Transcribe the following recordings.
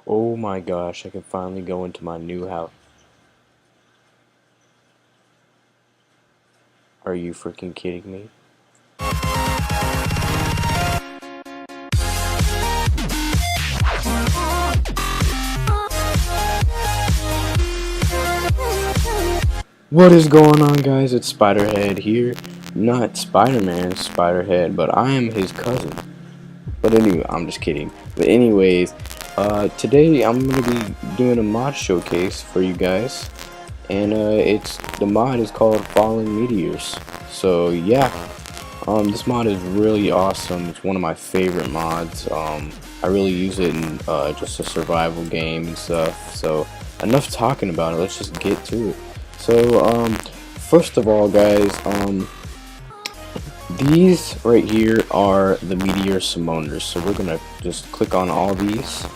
Oh my gosh, I can finally go into my new house. Are you freaking kidding me? What is going on, guys? It's Spiderhead here. Not Spider-Man, Spiderhead, but I am his cousin. But anyway, I'm just kidding. But anyways, today I'm gonna be doing a mod showcase for you guys, and the mod is called Falling Meteors. So yeah, this mod is really awesome. It's one of my favorite mods. I really use it in just a survival game and stuff. So enough talking about it. Let's just get to it. So first of all, guys, these right here are the Meteor Simoners. So we're gonna just click on all these,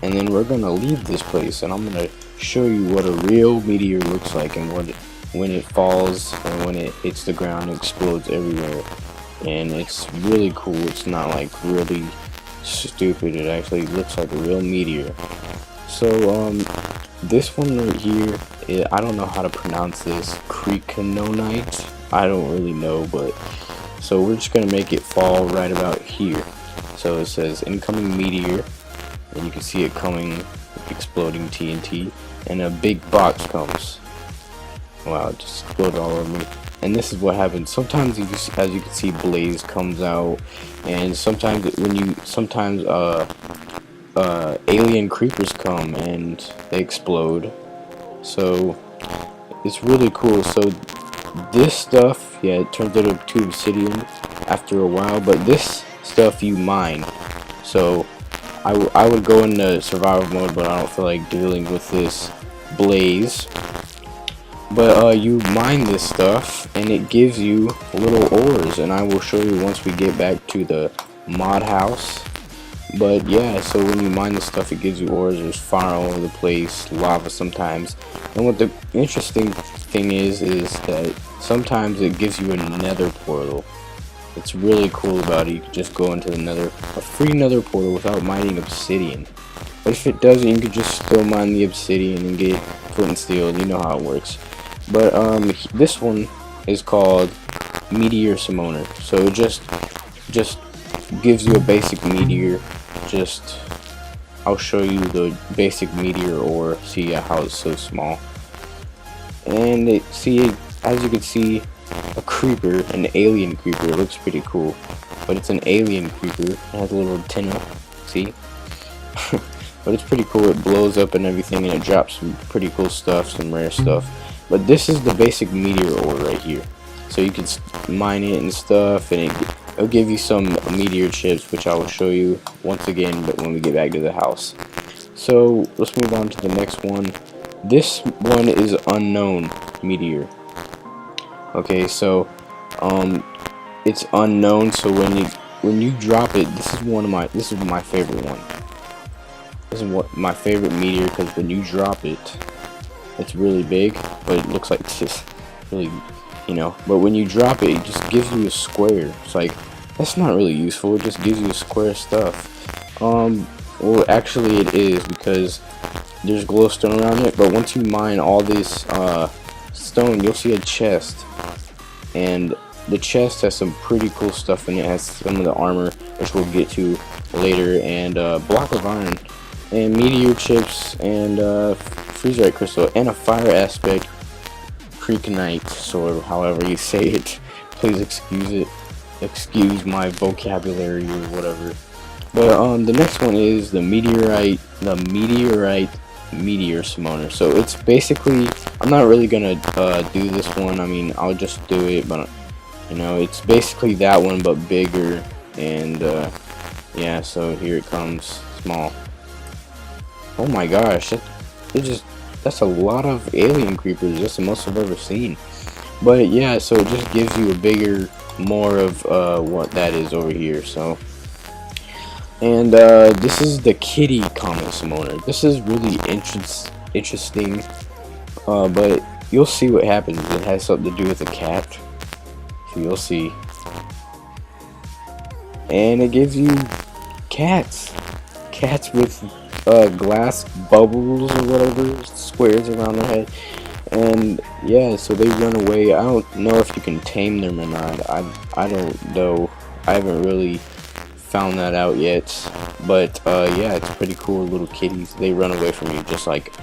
and then we're gonna leave this place, and I'm gonna show you what a real meteor looks like, and when it falls and when it hits the ground, it explodes everywhere, and it's really cool. It's not like really stupid. It actually looks like a real meteor. So this one right here, I don't know how to pronounce this. Creekanonite. I don't really know, but so we're just gonna make it fall right about here. So it says incoming meteor, and you can see it coming, exploding TNT, and a big box comes. Wow, it just exploded all over me. And this is what happens. Sometimes as you can see, blaze comes out, and sometimes alien creepers come and they explode. So it's really cool. So this stuff, yeah, it turns into obsidian after a while, but this stuff you mine. So I would go into survival mode, but I don't feel like dealing with this blaze. But you mine this stuff, and it gives you little ores, and I will show you once we get back to the mod house. But yeah, so when you mine this stuff, it gives you ores. There's fire all over the place, lava sometimes. And what the interesting thing is that sometimes it gives you a nether portal. It's really cool about it. You can just go into a free nether portal without mining obsidian. But if it doesn't, you can just still mine the obsidian and get flint and steel. You know how it works. But this one is called Meteor Simoner. So it just gives you a basic meteor. I'll show you the basic meteor ore. See how it's so small. And as you can see, a creeper, an alien creeper. It looks pretty cool, but it's an alien creeper. It has a little antenna. See? But it's pretty cool. It blows up and everything, and it drops some pretty cool stuff, some rare stuff. But this is the basic meteor ore right here. So you can mine it and stuff, and it'll give you some meteor chips, which I will show you once again, but when we get back to the house. So let's move on to the next one. This one is unknown meteor. Okay, so it's unknown. So when you drop it, this is my favorite one. This is my favorite meteor, because when you drop it, it's really big, but it looks like this, really, but when you drop it, it just gives you a square. It's like, that's not really useful. It just gives you a square stuff. Well, actually it is, because there's glowstone around it, but once you mine all this stone, you'll see a chest, and the chest has some pretty cool stuff in it. It has some of the armor, which we'll get to later, and block of iron, and meteor chips, and freezerite crystal, and a fire aspect creekanite sword, however you say it. Please excuse my vocabulary or whatever. But the next one is the meteor simoner. So it's basically, I'm not really gonna do this one. I mean, I'll just do it, but it's basically that one but bigger. And yeah, so here it comes, small. Oh my gosh, that's a lot of alien creepers. That's the most I've ever seen. But yeah, so it just gives you a bigger, more of what that is over here. So, and this is the kitty comet simoner. This is really interesting, but you'll see what happens. It has something to do with a cat, so you'll see. And it gives you cats with glass bubbles or whatever, squares around their head. And yeah, so they run away. I don't know if you can tame them or not. I don't know. I haven't really found that out yet. But yeah, it's pretty cool. Little kitties. They run away from you just like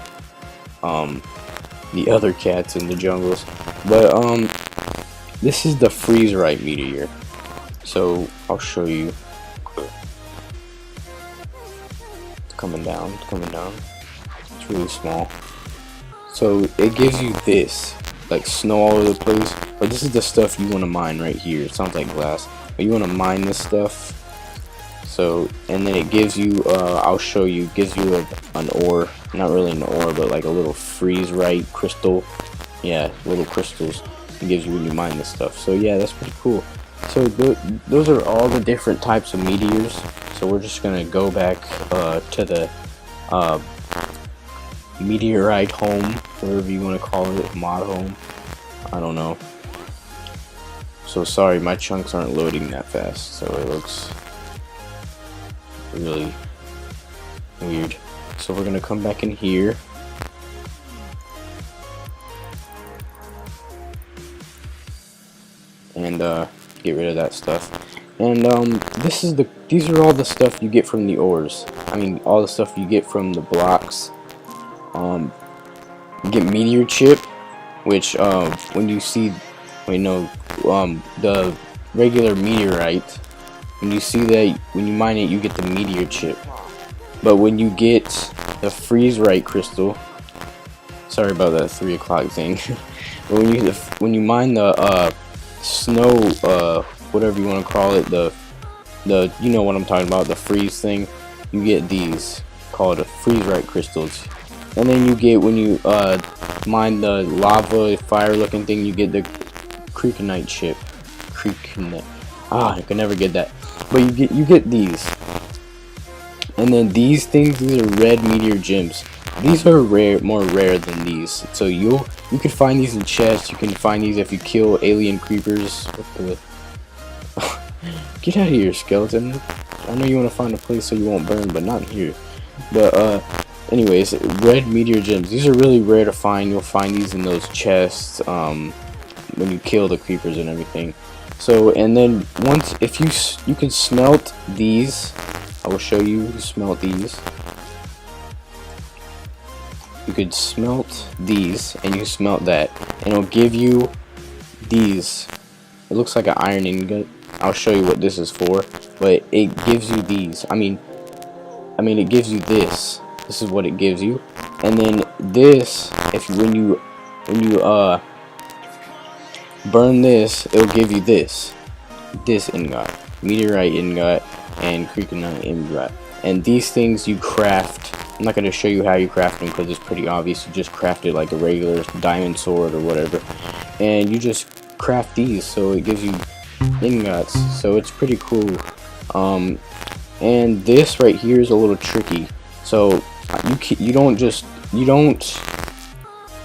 the other cats in the jungles. But this is the freeze right meteor. So I'll show you. It's coming down. It's coming down. It's really small. So it gives you this, like snow all over the place. But this is the stuff you want to mine right here. It sounds like glass, but you want to mine this stuff. So, and then it gives you, I'll show you, gives you an ore, not really an ore, but like a little freeze right crystal. Yeah, little crystals. It gives you when you mine this stuff. So yeah, that's pretty cool. So those are all the different types of meteors. So we're just gonna go back to the meteorite home, whatever you want to call it, mod home. I don't know. So sorry, my chunks aren't loading that fast, so it looks really weird. So we're gonna come back in here. And get rid of that stuff. And these are all the stuff you get from the ores. I mean, all the stuff you get from the blocks. You get meteor chip, which when you see, the regular meteorite, when you see that, when you mine it, you get the meteor chip. But when you get the freeze right crystal, sorry about that 3 o'clock thing. But when you mine the snow, whatever you want to call it, the you know what I'm talking about, the freeze thing, you get these called the freeze right crystals. And then you get, when you mine the lava fire looking thing, you get the creakinite chip. I can never get that. But you get these. And then these things, these are red meteor gems. These are more rare than these. So you can find these in chests. You can find these if you kill alien creepers. Get out of here, skeleton. I know you want to find a place so you won't burn, but not here. But anyways, red meteor gems. These are really rare to find. You'll find these in those chests when you kill the creepers and everything. So, and then once, if you can smelt these, I will show you smelt these. You could smelt these, and you smelt that, and it'll give you these. It looks like an iron ingot. I'll show you what this is for, but it gives you these. I mean, it gives you this. This is what it gives you, and then this. When you burn this, it'll give you this ingot, meteorite ingot, and creakinite ingot. And these things you craft. I'm not going to show you how you craft them because it's pretty obvious. You just craft it like a regular diamond sword or whatever, and you just craft these, so it gives you ingots. So it's pretty cool. And this right here is a little tricky. So you don't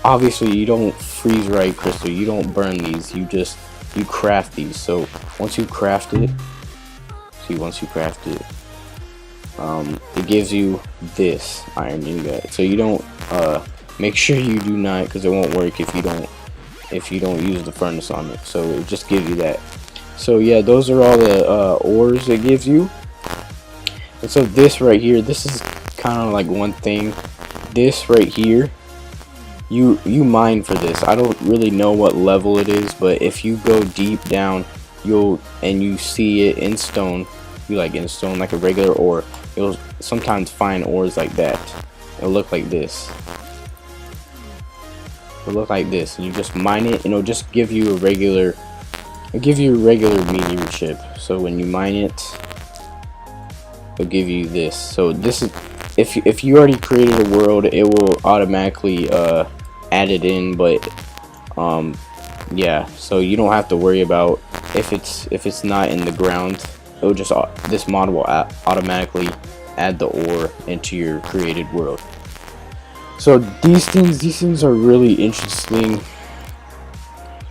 obviously you don't freeze right crystal. You don't burn these. You craft these. So once you craft it, it gives you this iron ingot. So you don't make sure you do not, because it won't work if you don't use the furnace on it. So it just gives you that. So yeah, those are all the ores it gives you. And so this right here, this is kind of like one thing. This right here, you mine for this. I don't really know what level it is, but if you go deep down, you see it in stone. You like in stone like a regular ore. You'll sometimes find ores like that. It'll look like this. It'll look like this, and you just mine it, and it'll just give you a regular. It'll give you a regular meteor chip. So when you mine it, it'll give you this. So this is, if you already created a world, it will automatically add it in. But yeah, so you don't have to worry about if it's not in the ground. It'll just, this mod will automatically add the ore into your created world. So these things are really interesting.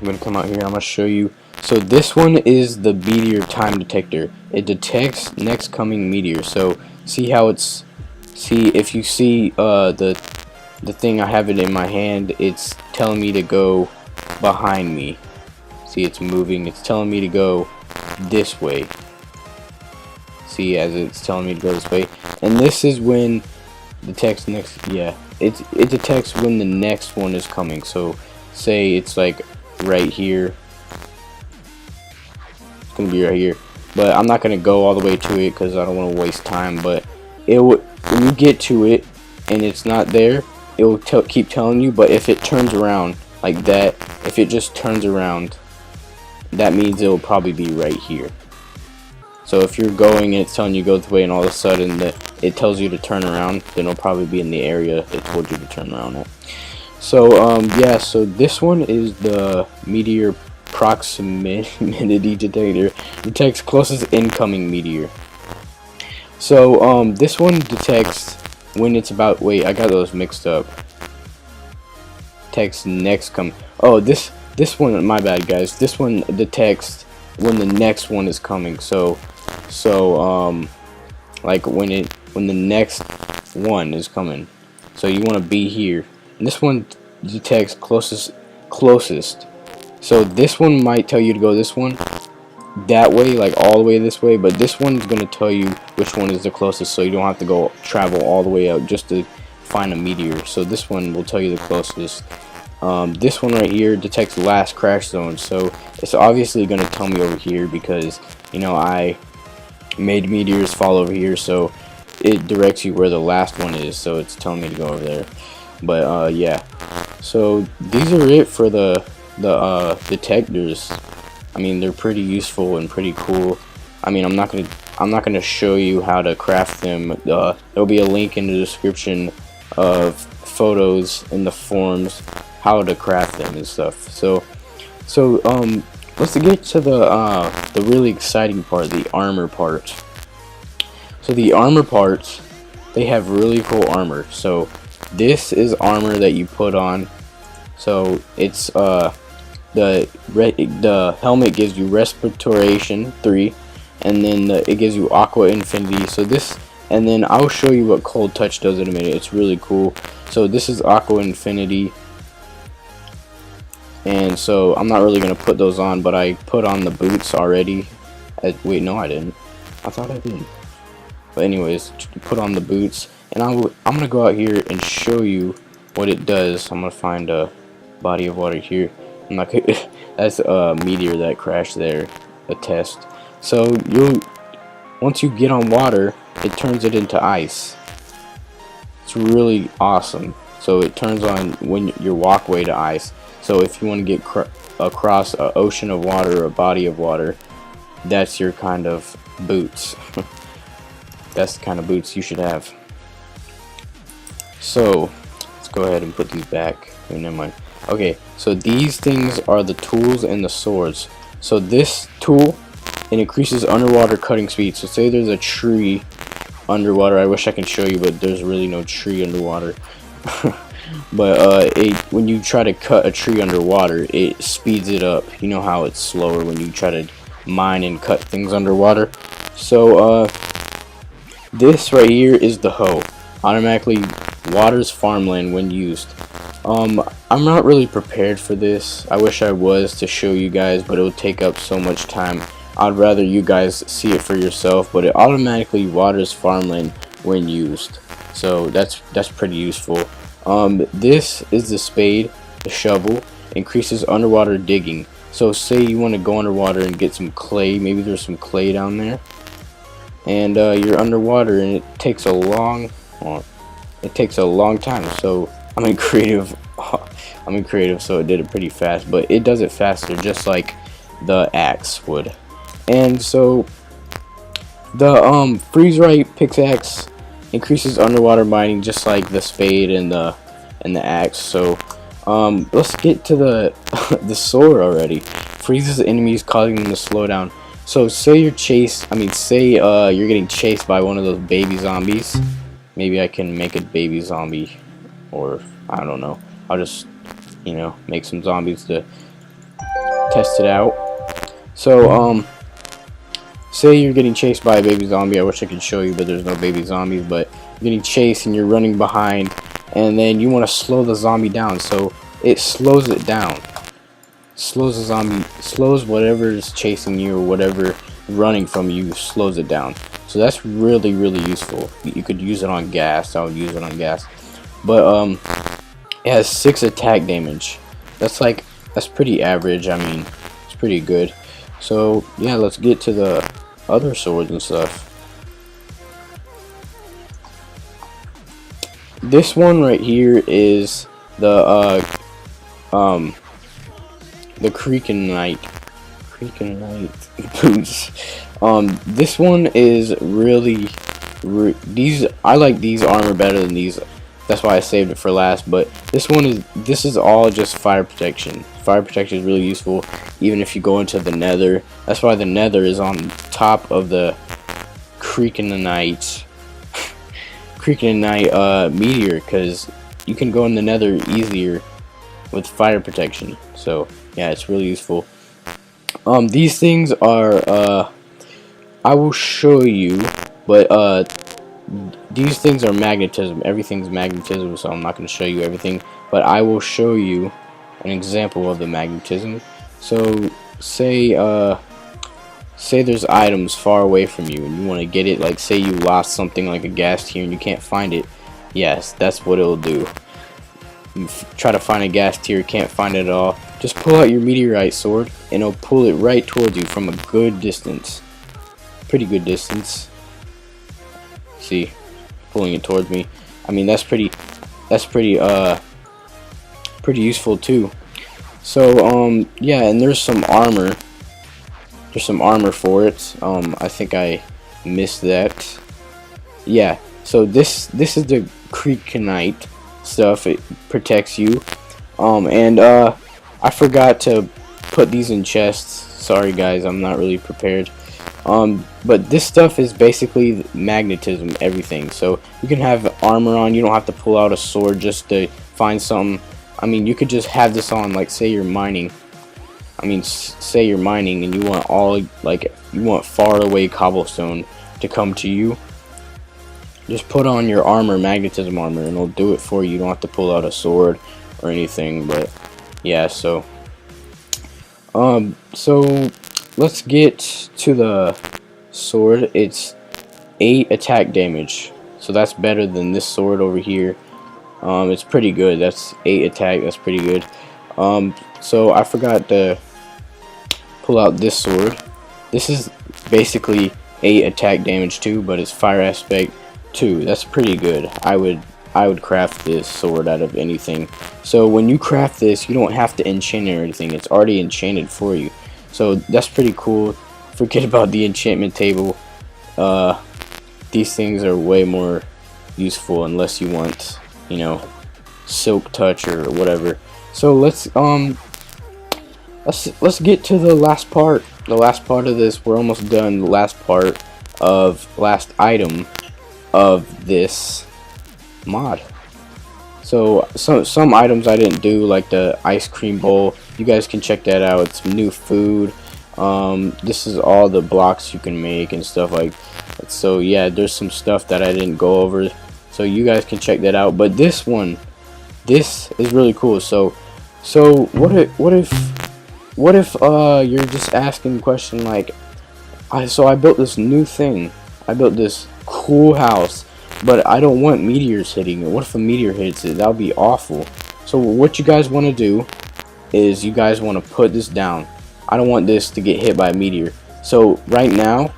I'm gonna come out here. I'm gonna show you. So this one is the meteor time detector. It detects next coming meteor. So see how it's See, if you see the thing, I have it in my hand, it's telling me to go behind me. See, it's moving, it's telling me to go this way. See, as it's telling me to go this way. And this is when detects next, yeah, it detects when the next one is coming. So say it's like right here, it's gonna be right here, but I'm not gonna go all the way to it because I don't want to waste time. But it would, when you get to it and it's not there, it will keep telling you. But if it turns around like that, if it just turns around, that means it will probably be right here. So if you're going and it's telling you go this way and all of a sudden it tells you to turn around, then it'll probably be in the area it told you to turn around at. So yeah, so this one is the Meteor Proximity Detector. Detects closest incoming meteor. So this one detects when it's about, wait, I got those mixed up. Detects next come. Oh, this one, my bad guys. This one detects when the next one is coming. So like when the next one is coming. So you want to be here. And this one detects closest. So this one might tell you to go this one, that way, like all the way this way, but this one is going to tell you which one is the closest, so you don't have to go travel all the way out just to find a meteor. So this one will tell you the closest. This one right here detects last crash zone, so it's obviously going to tell me over here because, you know, I made meteors fall over here, so it directs you where the last one is, so it's telling me to go over there. But yeah, so these are it for the detectors. I mean, they're pretty useful and pretty cool. I mean, I'm not gonna show you how to craft them. There'll be a link in the description of photos in the forums how to craft them and stuff. So let's get to the really exciting part, the armor part. So the armor parts, they have really cool armor. So this is armor that you put on. So it's the helmet gives you respiration 3, and then it gives you aqua infinity. So this, and then I'll show you what cold touch does in a minute. It's really cool. So this is aqua infinity, and so I'm not really gonna put those on, but I put on the boots already. Wait, no, I didn't. I thought I did. But anyways, put on the boots, and I'm gonna go out here and show you what it does. I'm gonna find a body of water here. I'm not gonna, that's a meteor that crashed there, a test. So once you get on water, it turns it into ice. It's really awesome. So it turns on when your walkway to ice. So if you want to get across an ocean of water or a body of water, that's your kind of boots. That's the kind of boots you should have. So let's go ahead and put these back. Wait, never mind. Okay, so these things are the tools and the swords. So this tool, it increases underwater cutting speed. So say there's a tree underwater. I wish I could show you, but there's really no tree underwater. But when you try to cut a tree underwater, it speeds it up. You know how it's slower when you try to mine and cut things underwater. So this right here is the hoe. Automatically waters farmland when used. I'm not really prepared for this. I wish I was to show you guys, but it would take up so much time. I'd rather you guys see it for yourself, but it automatically waters farmland when used. So that's pretty useful. This is the spade, the shovel, increases underwater digging. So say you want to go underwater and get some clay, maybe there's some clay down there, and you're underwater and it takes a long time. So I'm in creative, so it did it pretty fast, but it does it faster, just like the axe would. And so the freeze right pickaxe increases underwater mining, just like the spade and the axe. So let's get to the the sword already. Freezes enemies, causing them to slow down. So say you're you're getting chased by one of those baby zombies. Maybe I can make a baby zombie, or I don't know. I'll just, you know, make some zombies to test it out. So say you're getting chased by a baby zombie. I wish I could show you, but there's no baby zombies. But getting chased and you're running behind, and then you want to slow the zombie down, so it slows it down. Slows the zombie, slows whatever is chasing you or whatever running from you, slows it down. So that's really useful. You could use it on gas. I would use it on gas. But it has 6 attack damage. That's pretty average. I mean, it's pretty good. So yeah, let's get to the other swords and stuff. This one right here is the Creaking boots. This one is really I like these armor better than these. That's why I saved it for last. But this is all just fire protection. Fire protection is really useful, even if you go into the Nether. That's why the Nether is on top of the Creaking meteor, because you can go in the Nether easier with fire protection. So yeah, it's really useful. These things are I will show you, but these things are magnetism. Everything's magnetism, so I'm not going to show you everything, but I will show you an example of the magnetism. So say there's items far away from you and you want to get it, like say you lost something like a gas tier and you can't find it. Yes, that's what it'll do. You try to find a gas tier, can't find it at all, just pull out your meteorite sword and it'll pull it right towards you from a good distance. Pretty good distance. See, pulling it towards me. I mean, that's pretty useful too. So yeah, and there's some armor. There's some armor for it. I think I missed that. Yeah. So this is the Creakinite stuff. It protects you. I forgot to put these in chests. Sorry guys, I'm not really prepared. But this stuff is basically magnetism, everything. So you can have armor on. You don't have to pull out a sword just to find something. I mean, you could just have this on, like say you're mining. I mean, say you're mining and you want far away cobblestone to come to you. Just put on your armor, magnetism armor, and it'll do it for you. You don't have to pull out a sword or anything. But yeah, so let's get to the sword. It's 8 attack damage, so that's better than this sword over here. It's pretty good. That's 8 attack. That's pretty good. So I forgot to pull out this sword. This is basically 8 attack damage too, but it's fire aspect 2. That's pretty good. I would craft this sword out of anything. So when you craft this, you don't have to enchant it or anything. It's already enchanted for you. So that's pretty cool. Forget about the enchantment table. These things are way more useful unless you want, you know, silk touch or whatever. So let's get to the last part. The last part of this. We're almost done. The last item of this mod. So some items I didn't do, like the ice cream bowl. You guys can check that out. It's new food. This is all the blocks you can make and stuff like that. So yeah, there's some stuff that I didn't go over. So you guys can check that out. But this is really cool. So what if you're just asking the question like, I built this new thing. I built this cool house, but I don't want meteors hitting it. What if a meteor hits it? That would be awful. So what you guys want to do is you guys want to put this down. I don't want this to get hit by a meteor. So right now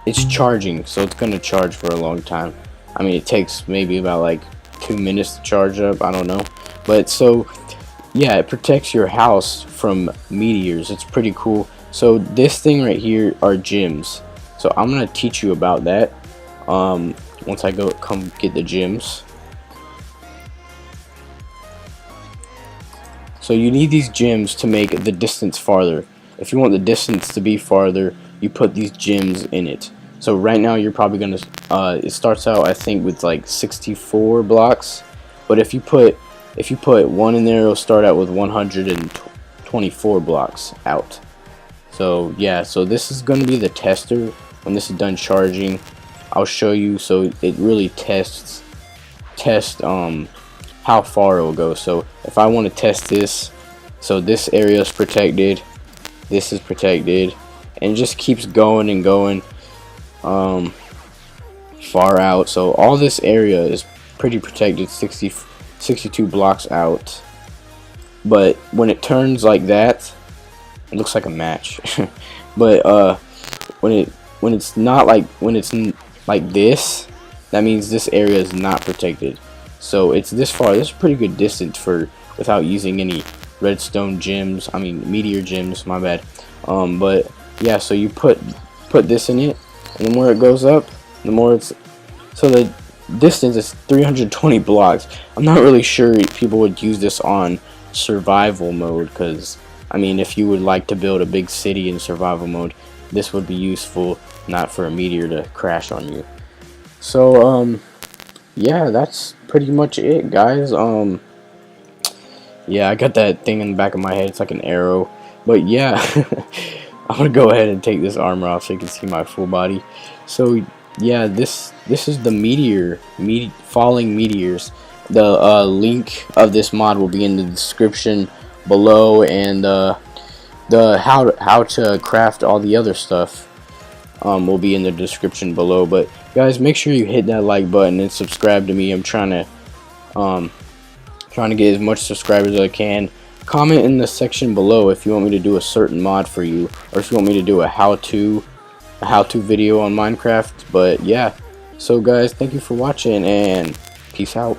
it's charging, so it's gonna charge for a long time. I mean, it takes maybe about like 2 minutes to charge up. I don't know, but so yeah, it protects your house from meteors. It's pretty cool. So this thing right here are gems. So I'm gonna teach you about that once I come get the gems. So you need these gems to make the distance farther. If you want the distance to be farther, you put these gems in it. So right now you're probably gonna it starts out I think with like 64 blocks, but if you put one in there, it'll start out with 124 blocks out. So yeah, so this is gonna be the tester when this is done charging. I'll show you, so it really tests how far it will go. So if I want to test this, so this area is protected, this is protected, and it just keeps going and going far out. So all this area is pretty protected, 62 blocks out. But when it turns like that, it looks like a match. But when it's not like, when it's like this, that means this area is not protected. So it's this far. This is a pretty good distance for without using any redstone gems. I mean meteor gems. My bad. But yeah. So you put this in it, and the more it goes up, the more it's. So the distance is 320 blocks. I'm not really sure people would use this on survival mode, because I mean, if you would like to build a big city in survival mode, this would be useful, not for a meteor to crash on you. So yeah, that's pretty much it, guys. Yeah, I got that thing in the back of my head. It's like an arrow. But yeah, I'm gonna go ahead and take this armor off so you can see my full body. So yeah, this is the falling meteors. The link of this mod will be in the description below, and the how to craft all the other stuff will be in the description below. But guys, make sure you hit that like button and subscribe to me. I'm trying to get as much subscribers as I can. Comment in the section below if you want me to do a certain mod for you, or if you want me to do a how-to video on Minecraft. But yeah, so guys, thank you for watching, and peace out.